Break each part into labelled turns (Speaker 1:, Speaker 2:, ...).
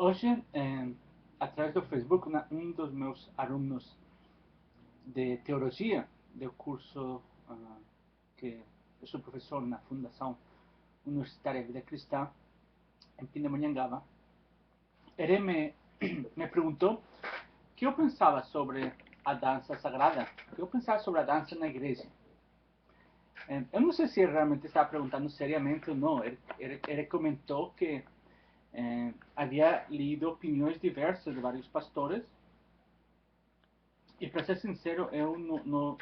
Speaker 1: Hoje, através do Facebook, dos meus alunos de teologia do curso que eu sou professor na Fundação Universitária Vida Cristã, em Pindamonhangaba, ele me perguntou o que eu pensava sobre a dança sagrada, o que eu pensava sobre a dança na igreja. Eu não sei se ele realmente estava perguntando seriamente ou não. Ele comentou que havia lido opiniões diversas de vários pastores. E para ser sincero, eu não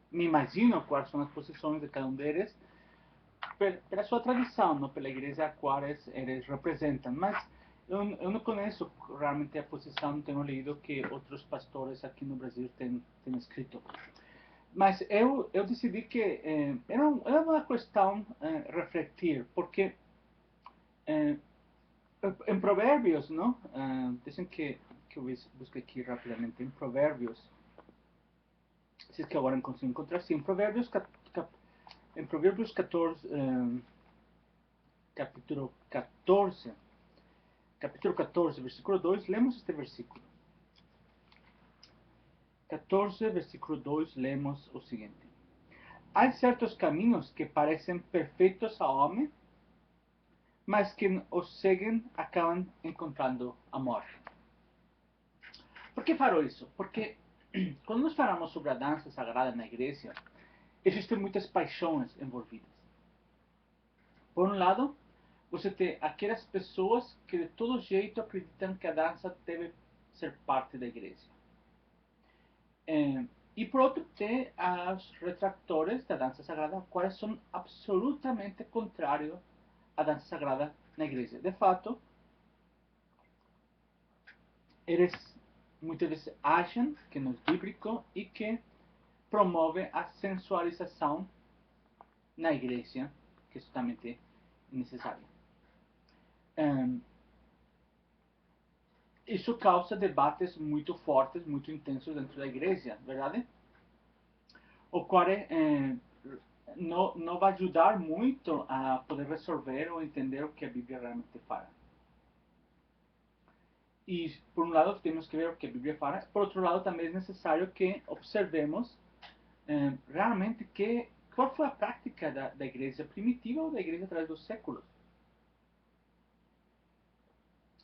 Speaker 1: me imagino quais são as posições de cada um deles pela sua tradição, não pela igreja a qual eles representam. Mas eu não conheço realmente a posição, não tenho lido que outros pastores aqui no Brasil têm escrito. Mas eu decidi que era uma questão refletir, porque em Provérbios, não? Dizem que eu busque aqui rapidamente, em Provérbios, se é que agora não consigo encontrar, sim, em Provérbios 14, capítulo 14, versículo 2, lemos este versículo. 14, versículo 2, lemos o seguinte: Há certos caminhos que parecem perfeitos ao homem, mas que os seguem acabam encontrando a morte. Por que falo isso? Porque quando nós falamos sobre a dança sagrada na igreja, existem muitas paixões envolvidas. Por um lado, você tem aquelas pessoas que de todo jeito acreditam que a dança deve ser parte da igreja. E por outro, tem os retratores da dança sagrada, quais são absolutamente contrários à dança sagrada na igreja. De fato, eles muitas vezes acham que não é bíblico e que promove a sensualização na igreja, que é totalmente necessário. Isso causa debates muito fortes, muito intensos dentro da igreja, verdade? O qual não vai ajudar muito a poder resolver ou entender o que a Bíblia realmente fala. E, por um lado, temos que ver o que a Bíblia fala. Por outro lado, também é necessário que observemos realmente qual foi a prática da igreja primitiva ou da igreja através dos séculos.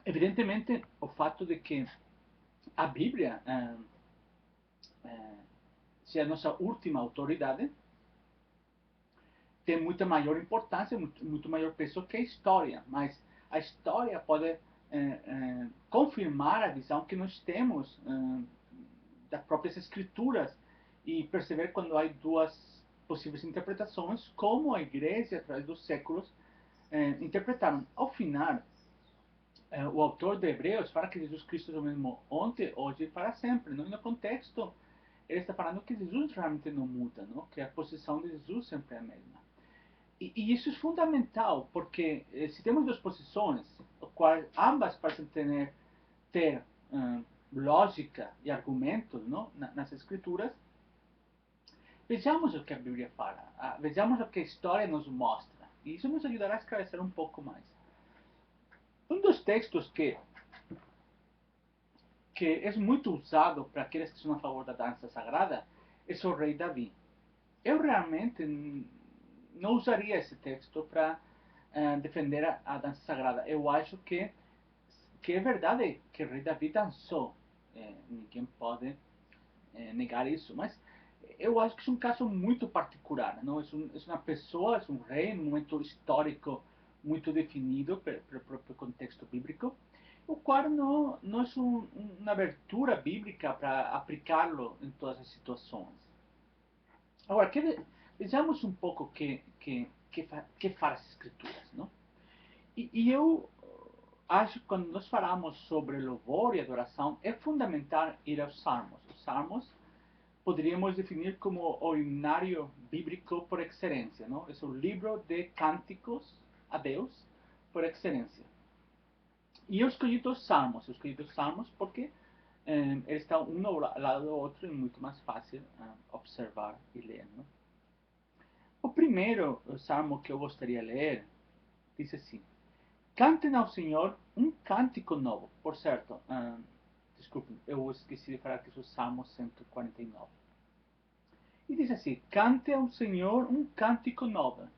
Speaker 1: Evidentemente, o fato de que a Bíblia seja a nossa última autoridade tem muita maior importância, muito maior peso que a história. Mas a história pode confirmar a visão que nós temos das próprias escrituras e perceber quando há duas possíveis interpretações, como a igreja, através dos séculos, interpretaram. Ao final, o autor de Hebreus fala que Jesus Cristo é o mesmo ontem, hoje e para sempre. Não? E no contexto, ele está falando que Jesus realmente não muda, não? Que a posição de Jesus sempre é a mesma. E isso é fundamental, porque se temos duas posições, quais ambas parecem ter lógica e argumentos, não? Nas escrituras, vejamos o que a Bíblia fala, vejamos o que a história nos mostra. E isso nos ajudará a esclarecer um pouco mais. Um dos textos que é muito usado para aqueles que são a favor da dança sagrada é o rei Davi. Eu realmente não usaria esse texto para defender a dança sagrada. Eu acho que é verdade que o rei Davi dançou. Ninguém pode negar isso, mas eu acho que é um caso muito particular. Não? É uma pessoa, é um rei, num momento histórico muito definido pelo próprio contexto bíblico, o qual não é uma abertura bíblica para aplicá-lo em todas as situações. Agora, vejamos um pouco o que faz as escrituras. Não? E eu acho que quando nós falamos sobre louvor e adoração, é fundamental ir aos salmos. Os salmos poderíamos definir como o himnário bíblico por excelência. Não? É o livro de cânticos a Deus por excelência. E eu escolhi os salmos porque eles estão um ao lado do outro e é muito mais fácil observar e ler. Não? O primeiro salmo que eu gostaria de ler diz assim: Cantem ao Senhor um cântico novo. Por certo, desculpem, eu esqueci de falar que isso é o Salmo 149. E diz assim: cante ao Senhor um cântico novo.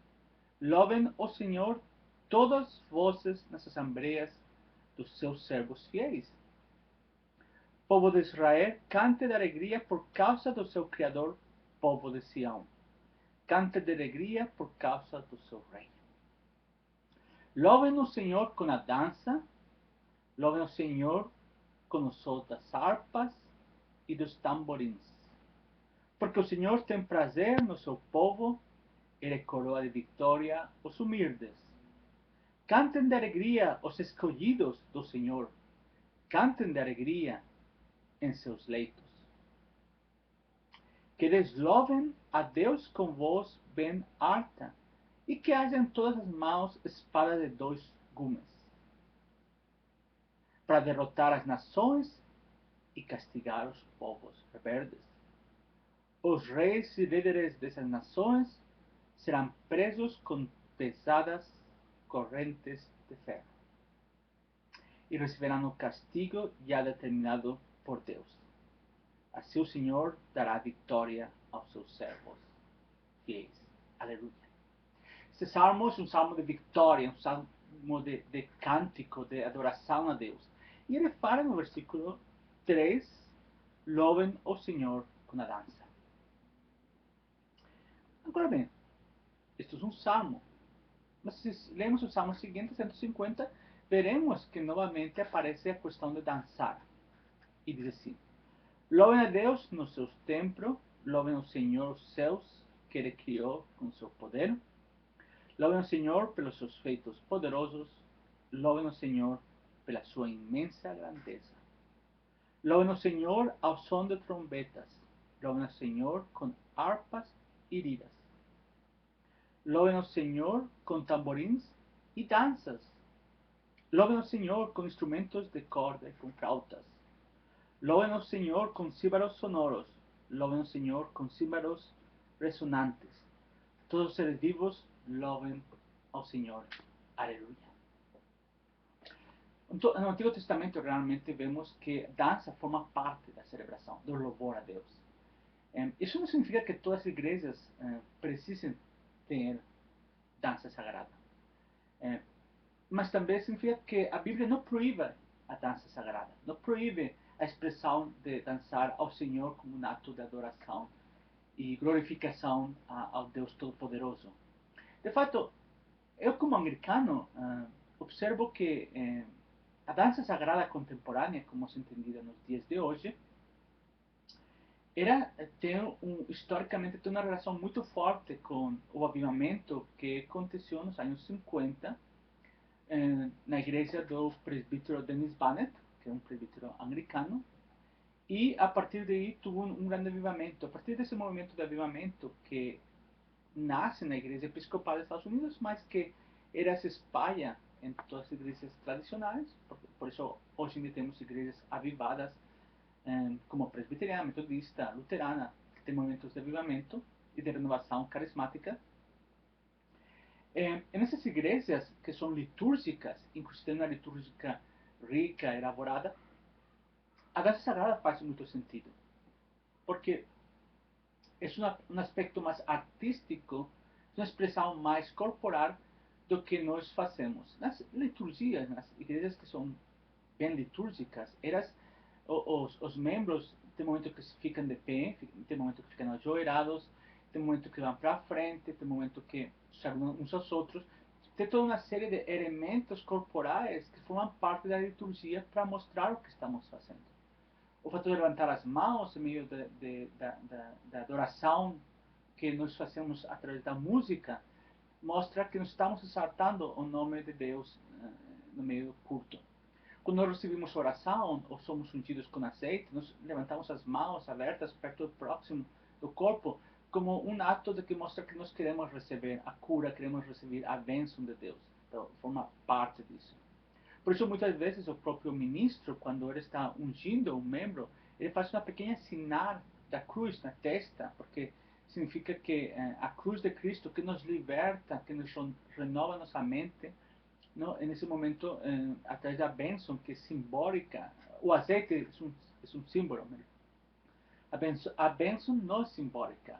Speaker 1: Louvem o Senhor todas as vozes nas assembleias dos seus servos fiéis. Povo de Israel, cante de alegria por causa do seu Criador, povo de Sião. Cante de alegria por causa do seu Rei. Louvem o Senhor com a dança, louvem o Senhor com o som das harpas e dos tamborins. Porque o Senhor tem prazer no seu povo, Ele coroa de vitória os humildes. Cantem de alegria os escolhidos do Senhor. Cantem de alegria em seus leitos. Que eles louvem a Deus com voz bem alta e que haja em todas as mãos espada de dois gumes, para derrotar as nações e castigar os povos rebeldes. Os reis e líderes dessas nações serão presos com pesadas correntes de ferro e receberão o castigo já determinado por Deus. Assim o Senhor dará vitória aos seus servos fiéis. Aleluia. Este salmo é um salmo de vitória, um salmo de cântico, de adoração a Deus. E ele fala no versículo 3, louvem o Senhor com a dança. Agora bem, isto é um salmo. Mas se lemos o salmo seguinte, 150, veremos que novamente aparece a questão de dançar. E diz assim: louvem a Deus nos seus templos, louvem o Senhor os céus, que Ele criou com seu poder. Louvem o Senhor pelos seus feitos poderosos, louvem o Senhor pela sua imensa grandeza. Louvem o Senhor ao som de trombetas, louvem o Senhor com harpas e liras. Louvem o Senhor com tamborins e danças. Louvem o Senhor com instrumentos de corda e com flautas. Louvem o Senhor com címbalos sonoros. Louvem o Senhor com címbalos ressonantes. Todos os seres vivos louvem ao Senhor. Aleluia. No Antigo Testamento realmente vemos que dança forma parte da celebração, do louvor a Deus. Isso não significa que todas as igrejas precisem ter dança sagrada. Mas também significa que a Bíblia não proíbe a dança sagrada, não proíbe a expressão de dançar ao Senhor como um ato de adoração e glorificação ao Deus Todo-Poderoso. De fato, eu como americano observo que a dança sagrada contemporânea, como se entendida nos dias de hoje, historicamente tem uma relação muito forte com o avivamento que aconteceu nos anos 50 na igreja do presbítero Dennis Bannett, que é um presbítero americano, e a partir daí tuvo um grande avivamento. A partir desse movimento de avivamento que nasce na igreja episcopal dos Estados Unidos, mas que era se espalha em todas as igrejas tradicionais, por isso hoje em dia temos igrejas avivadas como presbiteriana, metodista, luterana, que tem movimentos de avivamento e de renovação carismática. Nessas igrejas que são litúrgicas, inclusive tem uma litúrgica rica, elaborada, a dança sagrada faz muito sentido, porque é um aspecto mais artístico, uma expressão mais corporal do que nós fazemos. Nas liturgias, nas igrejas que são bem litúrgicas, os membros tem momento que ficam de pé, tem momento que ficam ajoelhados, tem momento que vão para frente, tem momento que saludam uns aos outros. Tem toda uma série de elementos corporais que formam parte da liturgia para mostrar o que estamos fazendo. O fato de levantar as mãos em meio da adoração que nós fazemos através da música mostra que nós estamos exaltando o nome de Deus no meio do culto. Quando nós recebemos oração ou somos ungidos com azeite, nós levantamos as mãos abertas perto do próximo do corpo, como um ato de que mostra que nós queremos receber a cura, queremos receber a bênção de Deus. Então, forma parte disso. Por isso, muitas vezes, o próprio ministro, quando ele está ungindo um membro, ele faz uma pequena sinal da cruz na testa, porque significa que a cruz de Cristo que nos liberta, que nos renova nossa mente, não? Nesse momento, através da bênção que é simbólica, o azeite é um símbolo. A bênção não é simbólica.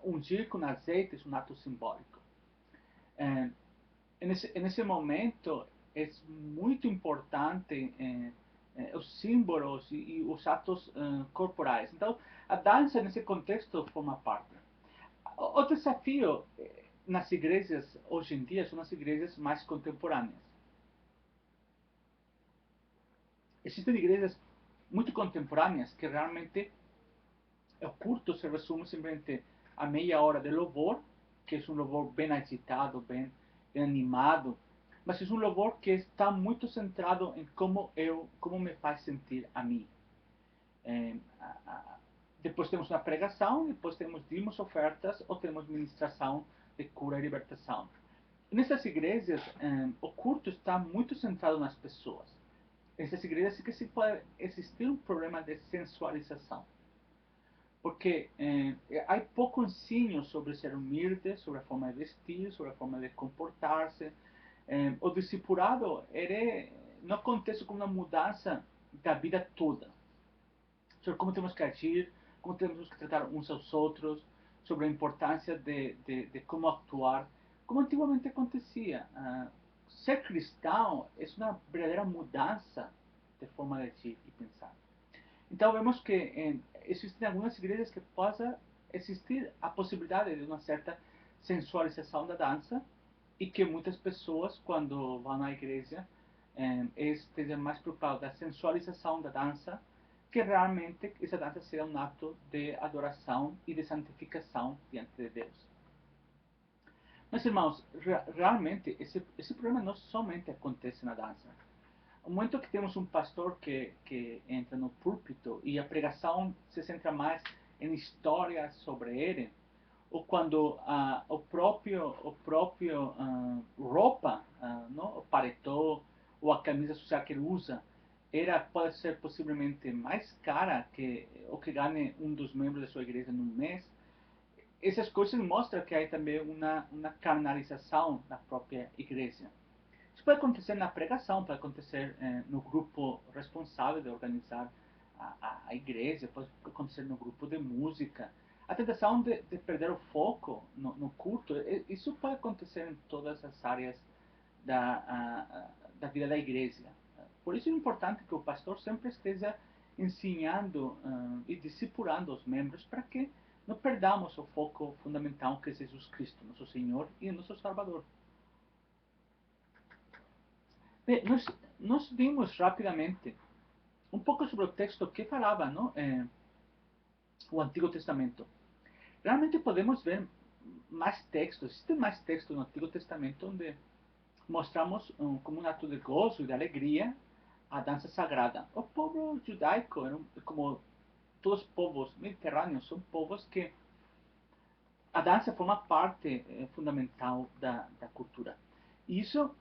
Speaker 1: Ungir com azeite é um ato simbólico. Nesse momento, é muito importante os símbolos e os atos corporais. Então, a dança, nesse contexto, forma parte. O desafio nas igrejas, hoje em dia, são as igrejas mais contemporâneas. Existem igrejas muito contemporâneas que realmente o culto se resume simplesmente a meia hora de louvor, que é um louvor bem agitado, bem animado, mas é um louvor que está muito centrado em como me faz sentir a mim. Depois temos uma pregação, depois temos ofertas ou temos ministração de cura e libertação. Nessas igrejas, o culto está muito centrado nas pessoas. Nessas igrejas que se pode existir um problema de sensualização. Porque há pouco ensino sobre ser humilde, sobre a forma de vestir, sobre a forma de comportar-se. O discipulado não acontece com uma mudança da vida toda. Sobre como temos que agir, como temos que tratar uns aos outros, sobre a importância de como actuar, como antigamente acontecia. Ser cristão é uma verdadeira mudança de forma de agir e pensar. Então vemos que existem algumas igrejas que possa existir a possibilidade de uma certa sensualização da dança e que muitas pessoas, quando vão à igreja, estejam mais preocupadas da sensualização da dança, que realmente essa dança seja um ato de adoração e de santificação diante de Deus. Mas, irmãos, realmente esse problema não somente acontece na dança. No momento que temos um pastor que entra no púlpito e a pregação se centra mais em histórias sobre ele, ou quando o próprio roupa, não? O paletó ou a camisa social que ele usa, pode ser possivelmente mais cara que o que ganha um dos membros da sua igreja no mês. Essas coisas mostram que há também uma carnalização da própria igreja. Isso pode acontecer na pregação, pode acontecer no grupo responsável de organizar a igreja, pode acontecer no grupo de música. A tentação de perder o foco no culto, isso pode acontecer em todas as áreas da vida da igreja. Por isso é importante que o pastor sempre esteja ensinando e discipulando os membros para que não perdamos o foco fundamental que é Jesus Cristo, nosso Senhor e nosso Salvador. Bem, nós vimos rapidamente um pouco sobre o texto que falava, não? O Antigo Testamento. Realmente podemos ver mais textos, existem mais textos no Antigo Testamento onde mostramos como um ato de gozo e de alegria a dança sagrada. O povo judaico, como todos os povos mediterrâneos, são povos que a dança forma parte fundamental da cultura. E isso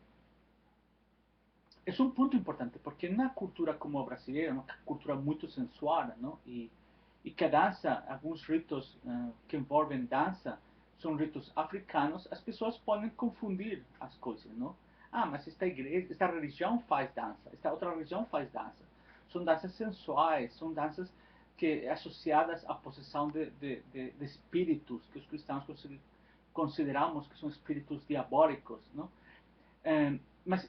Speaker 1: é um ponto importante, porque na cultura como a brasileira, uma cultura muito sensual, não? E que a dança, alguns ritos que envolvem dança, são ritos africanos, as pessoas podem confundir as coisas, não? Ah, mas esta igreja, esta religião faz dança, esta outra religião faz dança. São danças sensuais, são danças que associadas à possessão de espíritos que os cristãos consideramos que são espíritos diabólicos, não? Mas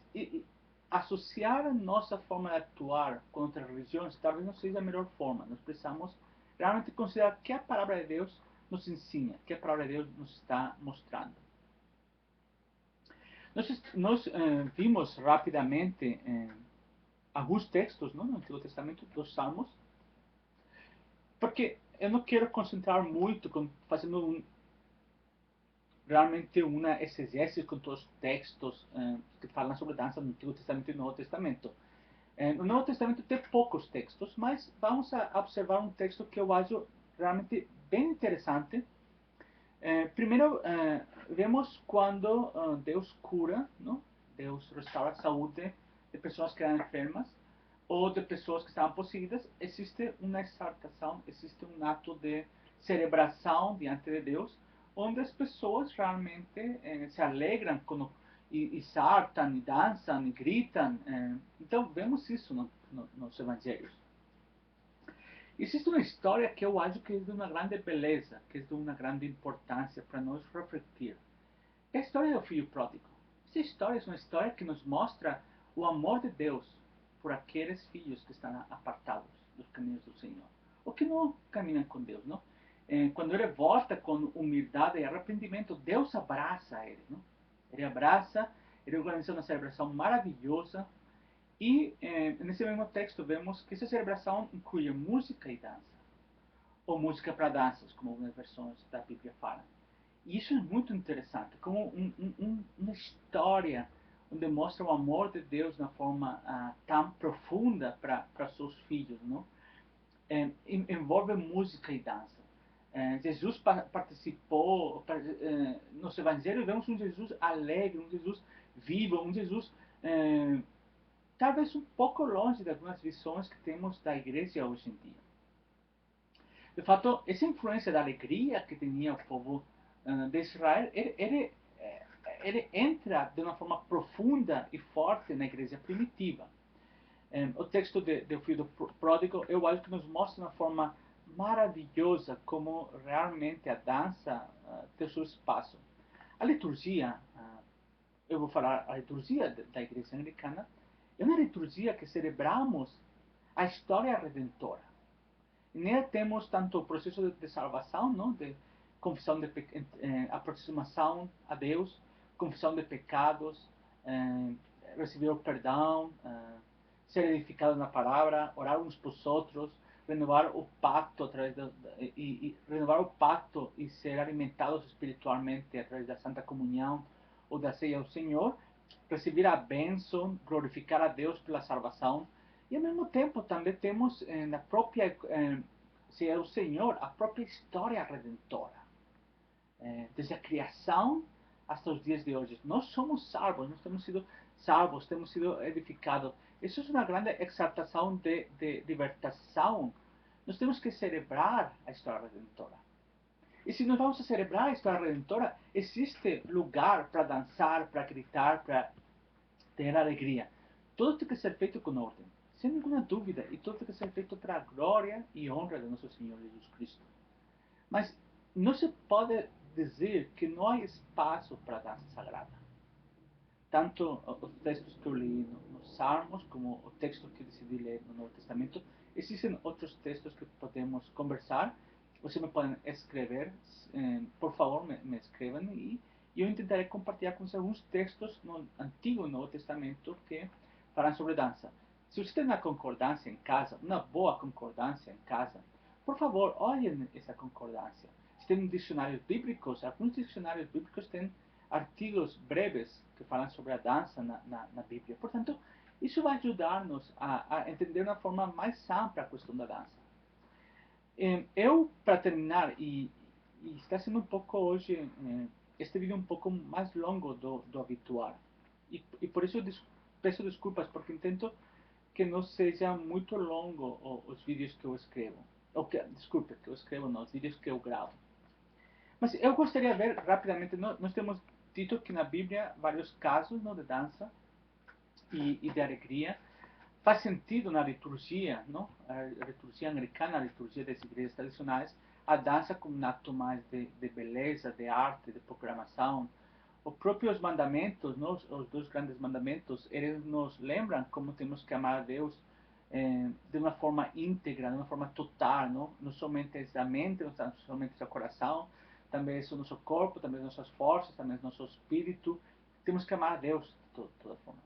Speaker 1: associar a nossa forma de atuar com outras religiões talvez não seja a melhor forma. Nós precisamos realmente considerar o que a palavra de Deus nos ensina, o que a palavra de Deus nos está mostrando. Nós vimos rapidamente alguns textos, não, no Antigo Testamento, dos Salmos, porque eu não quero concentrar muito fazendo realmente uma exegese com todos os textos que falam sobre dança no Antigo Testamento e no Novo Testamento. No Novo Testamento tem poucos textos, mas vamos a observar um texto que eu acho realmente bem interessante. Primeiro, vemos quando Deus cura, não? Deus restaura a saúde de pessoas que eram enfermas ou de pessoas que estavam possuídas. Existe uma exaltação, existe um ato de celebração diante de Deus, onde as pessoas realmente se alegram e saltam, e dançam, e gritam. Então, vemos isso nos evangelhos. Existe uma história que eu acho que é de uma grande beleza, que é de uma grande importância para nós refletir. É a história do filho pródigo. Essa história é uma história que nos mostra o amor de Deus por aqueles filhos que estão apartados dos caminhos do Senhor, ou que não caminham com Deus, não? Quando ele volta com humildade e arrependimento, Deus abraça ele, não? Ele abraça, ele organiza uma celebração maravilhosa e nesse mesmo texto vemos que essa celebração inclui música e dança, ou música para danças, como algumas versões da Bíblia falam. E isso é muito interessante, como uma história onde mostra o amor de Deus de uma forma tão profunda para seus filhos, não? Envolve música e dança. Jesus participou, nos evangelhos vemos um Jesus alegre, um Jesus vivo, um Jesus talvez um pouco longe de algumas visões que temos da igreja hoje em dia. De fato, essa influência da alegria que tinha o povo de Israel, ele entra de uma forma profunda e forte na igreja primitiva. O texto do filho pródigo, eu acho que nos mostra de uma forma maravilhosa como realmente a dança tem seu espaço. A liturgia, eu vou falar a liturgia da igreja anglicana, é uma liturgia que celebramos a história redentora. Nela temos tanto o processo de salvação, não? De confissão de aproximação a Deus, confissão de pecados, receber o perdão, ser edificado na palavra, orar uns para os outros, renovar o pacto através renovar o pacto e ser alimentados espiritualmente através da Santa Comunhão ou da ceia ao Senhor, receber a bênção, glorificar a Deus pela salvação. E ao mesmo tempo também temos na própria se é o Senhor, a própria história redentora. Desde a criação até os dias de hoje. Nós somos salvos, nós temos sido salvos, temos sido edificados. Isso é uma grande exaltação de libertação. Nós temos que celebrar a história redentora. E se nós vamos a celebrar a história redentora, existe lugar para dançar, para gritar, para ter alegria. Tudo tem que ser feito com ordem, sem nenhuma dúvida, e tudo tem que ser feito para a glória e honra de nosso Senhor Jesus Cristo. Mas não se pode dizer que não há espaço para a dança sagrada. Tanto os textos que eu li nos Salmos, como o texto que decidi ler no Novo Testamento, existem outros textos que podemos conversar. Vocês me podem escrever, por favor, me escrevam e eu intentarei compartilhar com vocês alguns textos no Antigo e Novo Testamento que falam sobre dança. Se você tem uma concordância em casa, uma boa concordância em casa, por favor, olhem essa concordância. Se tem dicionários bíblicos, alguns dicionários bíblicos têm artigos breves que falam sobre a dança na Bíblia. Portanto, isso vai ajudar-nos a entender de uma forma mais ampla a questão da dança. Eu, para terminar, e está sendo um pouco hoje, este vídeo um pouco mais longo do habitual. E por isso eu peço desculpas, porque intento que não seja muito longo os vídeos que eu escrevo. Desculpe, que eu escrevo não, os vídeos que eu gravo. Mas eu gostaria de ver rapidamente, nós temos dito que na Bíblia vários casos de dança e de alegria. Faz sentido na liturgia, não? A liturgia anglicana, a liturgia das igrejas tradicionais, a dança como um ato mais de beleza, de arte, de proclamação. Os próprios mandamentos, não? Os dois grandes mandamentos, eles nos lembram como temos que amar a Deus de uma forma íntegra, de uma forma total, não somente a mente, não somente o coração, também é o nosso corpo, também as nossas forças, também o nosso espírito. Temos que amar a Deus de toda forma,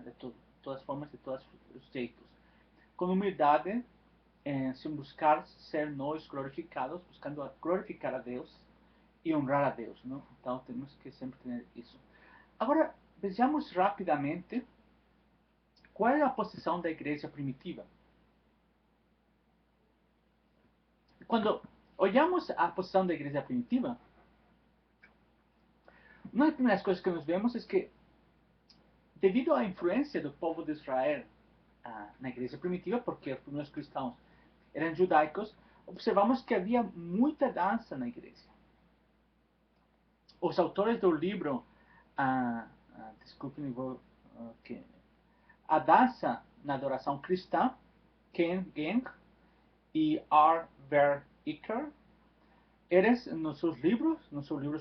Speaker 1: de todas as formas, de todos os jeitos. Com humildade, sem buscar ser nós glorificados, buscando glorificar a Deus e honrar a Deus, não? Então temos que sempre ter isso. Agora, vejamos rapidamente qual é a posição da igreja primitiva. Quando olhamos a posição da igreja primitiva, uma das primeiras coisas que nós vemos é que, devido à influência do povo de Israel na igreja primitiva, porque os primeiros cristãos eram judaicos, observamos que havia muita dança na igreja. Os autores do livro desculpem, vou que a dança na adoração cristã, Ken Geng e R. Verheiker, eles, nos seus livros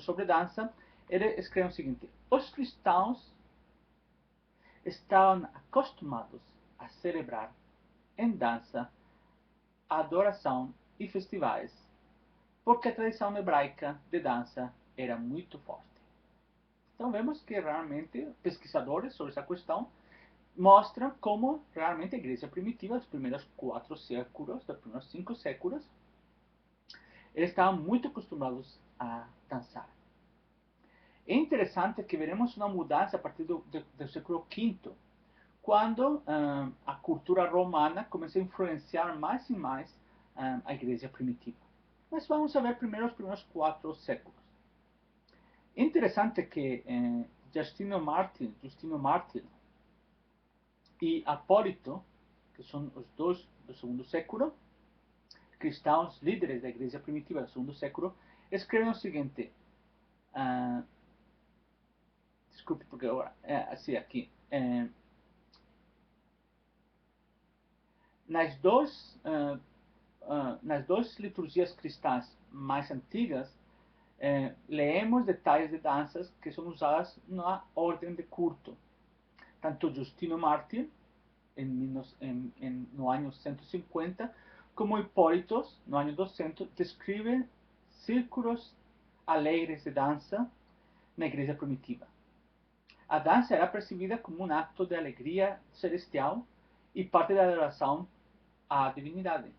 Speaker 1: sobre dança, eles escrevem o seguinte: os cristãos estavam acostumados a celebrar em dança, adoração e festivais, porque a tradição hebraica de dança era muito forte. Então vemos que realmente pesquisadores sobre essa questão mostram como realmente a igreja primitiva, dos primeiros 4 séculos, dos primeiros 5 séculos, eles estavam muito acostumados a dançar. É interessante que veremos uma mudança a partir do século V, quando a cultura romana começa a influenciar mais e mais a igreja primitiva. Mas vamos a ver primeiro os primeiros 4 séculos. É interessante que Justino Mártir e Apólito, que são os dois do segundo século, cristãos líderes da igreja primitiva do segundo século, escrevem o seguinte, desculpe porque agora, assim aqui, nas duas liturgias cristãs mais antigas, leemos detalhes de danças que são usadas na ordem de culto. Tanto Justino Mártir, no ano 150, como Hipólitos, no ano 200, descreve círculos alegres de dança na igreja primitiva. A dança era percebida como um ato de alegria celestial e parte da adoração à divindade.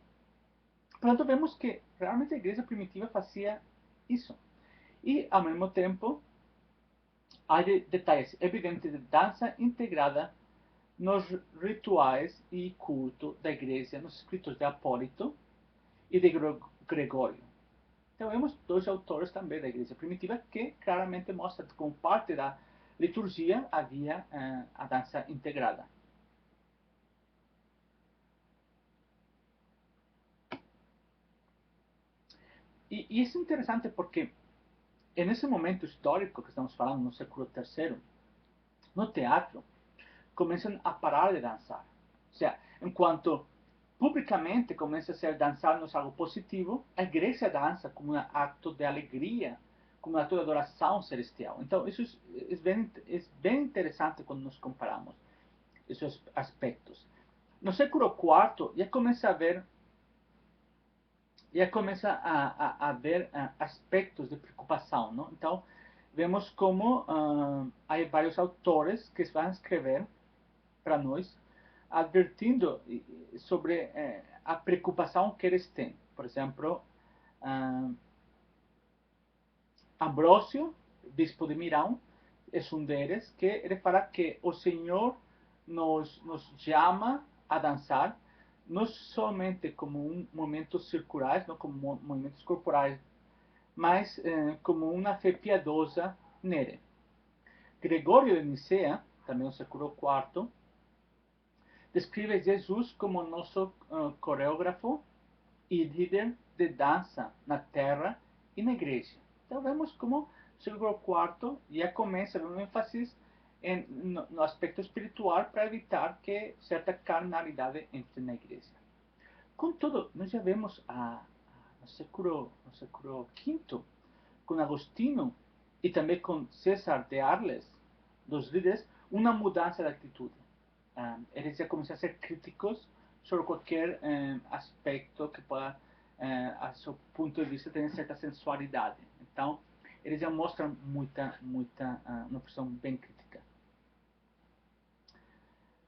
Speaker 1: Portanto, vemos que realmente a igreja primitiva fazia isso. E, ao mesmo tempo, há detalhes evidentes de dança integrada nos rituais e culto da igreja, nos escritos de Apólito e de Gregório. Então, vemos dois autores também da igreja primitiva que claramente mostram que, como parte da liturgia, havia a dança integrada. E isso é interessante porque, nesse momento histórico que estamos falando, no século III, no teatro, começam a parar de dançar. Ou seja, enquanto publicamente começa a ser dançar-nos algo positivo, a igreja dança como um ato de alegria, como um ato de adoração celestial. Então, isso é bem interessante quando nos comparamos esses aspectos. No século IV, já começa a haver aspectos de preocupação, não? Então, vemos como há vários autores que vão escrever para nós, advertindo sobre a preocupação que eles têm. Por exemplo, Ambrósio, bispo de Milão, é um deles, que ele fala que o Senhor nos chama a dançar, não somente como momentos circulares, não como movimentos corporais, mas como uma fé piedosa nele. Gregório de Nicea, também no século IV, descreve Jesus como nosso coreógrafo e líder de dança na terra e na igreja. Então vemos como o século IV já começa a ver um ênfase no aspecto espiritual para evitar que certa carnalidade entre na igreja. Contudo, nós já vemos no século V, com Agostinho e também com César de Arles, dos líderes, uma mudança de atitude. Eles já começam a ser críticos sobre qualquer aspecto que possa, a seu ponto de vista, ter certa sensualidade. Então, eles já mostram uma posição bem crítica.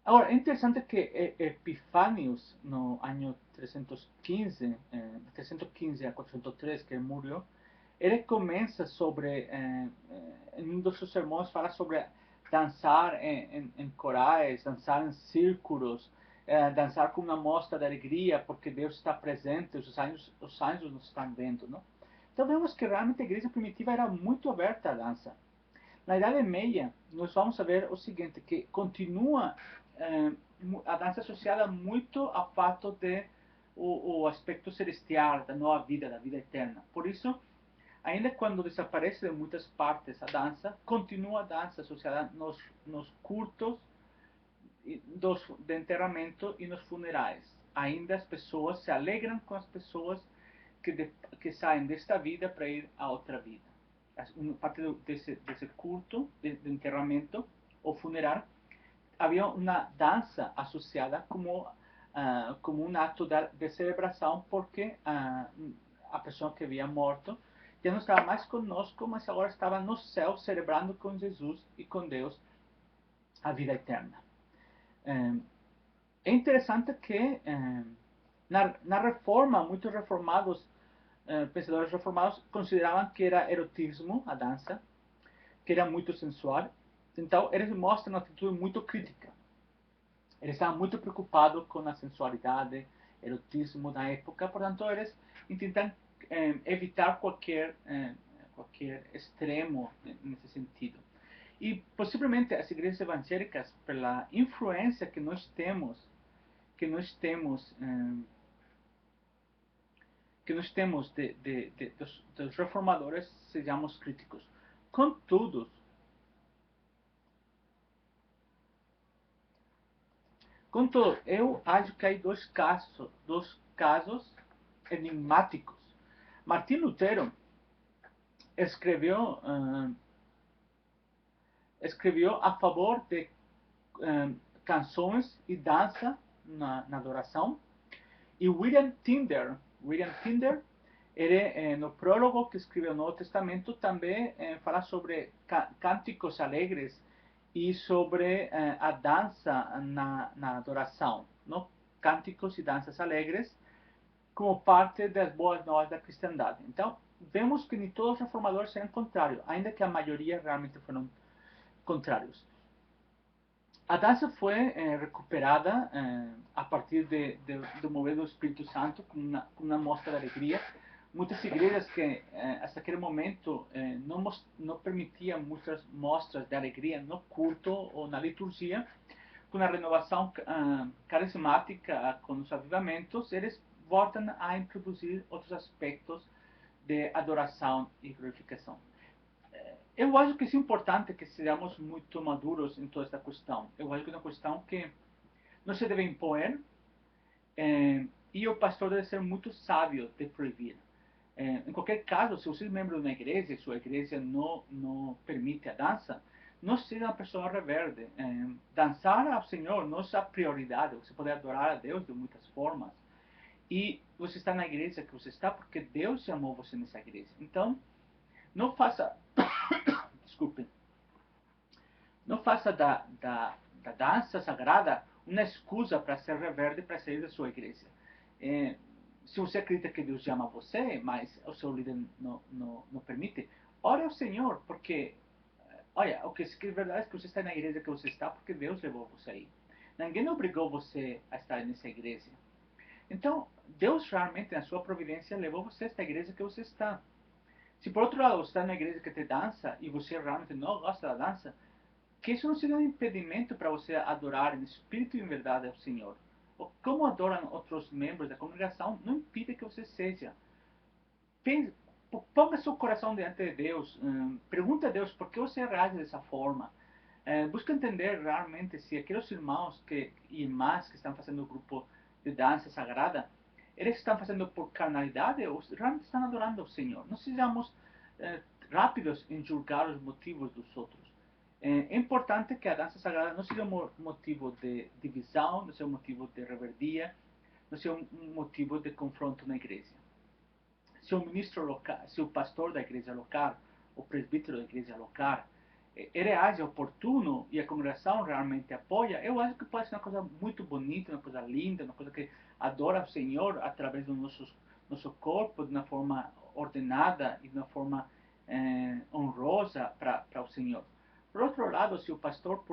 Speaker 1: Agora, é interessante que Epifânios, no ano 315, 315 a 403, que ele morreu, ele começa sobre, em um dos seus sermões, fala sobre dançar em corais, dançar em círculos, dançar com uma mostra de alegria, porque Deus está presente, os anjos nos estão vendo, não? Então vemos que realmente a igreja primitiva era muito aberta à dança. Na Idade Média, nós vamos ver o seguinte, que continua a dança associada muito ao fato de o aspecto celestial, da nova vida, da vida eterna. Por isso, Ainda quando desaparece de muitas partes a dança, continua a dança associada nos cultos de enterramento e nos funerais. Ainda as pessoas se alegram com as pessoas que saem desta vida para ir a outra vida. Parte desse culto de enterramento ou funeral, havia uma dança associada como um ato de celebração, porque a pessoa que havia morto já não estava mais conosco, mas agora estava no céu celebrando com Jesus e com Deus a vida eterna. É interessante que na reforma, muitos reformados, pensadores reformados, consideravam que era erotismo a dança, que era muito sensual. Então, eles mostram uma atitude muito crítica. Eles estavam muito preocupados com a sensualidade, erotismo da época, portanto, eles intentam evitar qualquer extremo nesse sentido. E possivelmente as igrejas evangélicas, pela influência que nós temos dos reformadores, sejamos críticos. Contudo, eu acho que há dois casos enigmáticos. Martim Lutero escreveu a favor de canções e dança na adoração. E William Tyndale, ele, no prólogo que escreveu no Novo Testamento, também fala sobre cânticos alegres e sobre a dança na adoração, não? Cânticos e danças alegres como parte das boas novas da cristandade. Então, vemos que nem todos os reformadores eram contrários, ainda que a maioria realmente foram contrários. A dança foi recuperada a partir do mover do Espírito Santo com uma mostra de alegria. Muitas igrejas que até aquele momento não permitiam muitas mostras de alegria no culto ou na liturgia, com a renovação carismática, com os avivamentos, eles voltam a introduzir outros aspectos de adoração e glorificação. Eu acho que é importante que sejamos muito maduros em toda esta questão. Eu acho que é uma questão que não se deve impor e o pastor deve ser muito sábio de proibir. Em qualquer caso, se você é membro de uma igreja e sua igreja não permite a dança, não seja uma pessoa rebelde. Dançar ao Senhor não é a prioridade. Você pode adorar a Deus de muitas formas. E você está na igreja que você está porque Deus chamou você nessa igreja. Então, não faça desculpe, não faça da dança sagrada uma excusa para ser rebelde, para sair da sua igreja. Se você acredita que Deus chama você, mas o seu líder não permite, ore ao Senhor, porque, olha, o que é verdade é que você está na igreja que você está porque Deus levou você aí. Ninguém obrigou você a estar nessa igreja. Então, Deus realmente, na sua providência, levou você a esta igreja que você está. Se por outro lado você está na igreja que te dança e você realmente não gosta da dança, que isso não seja um impedimento para você adorar em espírito e em verdade ao Senhor. Ou como adoram outros membros da congregação, não impede que você seja. Ponga seu coração diante de Deus. Pergunte a Deus por que você reage dessa forma. Busque entender realmente se aqueles irmãos e irmãs que estão fazendo o grupo de dança sagrada, eles estão fazendo por carnalidade ou realmente estão adorando ao Senhor. Não sejamos rápidos em julgar os motivos dos outros. É importante que a dança sagrada não seja um motivo de divisão, não seja um motivo de rebeldia, não seja um motivo de confronto na igreja. Se o ministro local, se o pastor da igreja local, o presbítero da igreja local, ele age oportuno e a congregação realmente apoia, eu acho que pode ser uma coisa muito bonita, uma coisa linda, uma coisa que adora o Senhor através do nosso corpo, de uma forma ordenada e de uma forma honrosa para o Senhor. Por outro lado, se o pastor,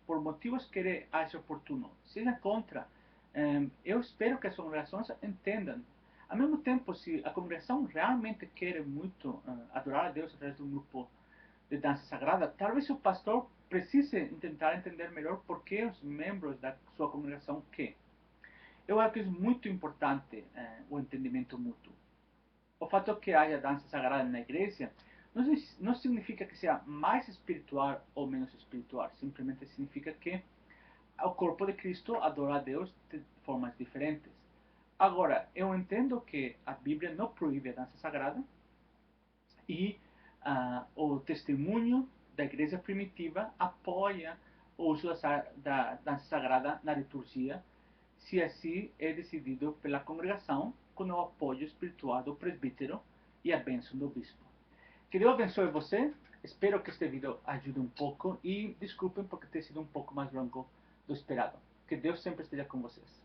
Speaker 1: por motivos que ele acha oportuno, seja contra, eu espero que as congregações entendam. Ao mesmo tempo, se a congregação realmente quer muito adorar a Deus através de um grupo de dança sagrada, talvez o pastor precise tentar entender melhor por que os membros da sua congregação querem. Eu acho que é muito importante o entendimento mútuo. O fato que haja dança sagrada na igreja não significa que seja mais espiritual ou menos espiritual, simplesmente significa que o corpo de Cristo adora a Deus de formas diferentes. Agora, eu entendo que a Bíblia não proíbe a dança sagrada e o testemunho da igreja primitiva apoia o uso da dança sagrada na liturgia, se assim é decidido pela congregação, com o apoio espiritual do presbítero e a bênção do bispo. Que Deus abençoe você. Espero que este vídeo ajude um pouco e desculpem porque tem sido um pouco mais longo do esperado. Que Deus sempre esteja com vocês.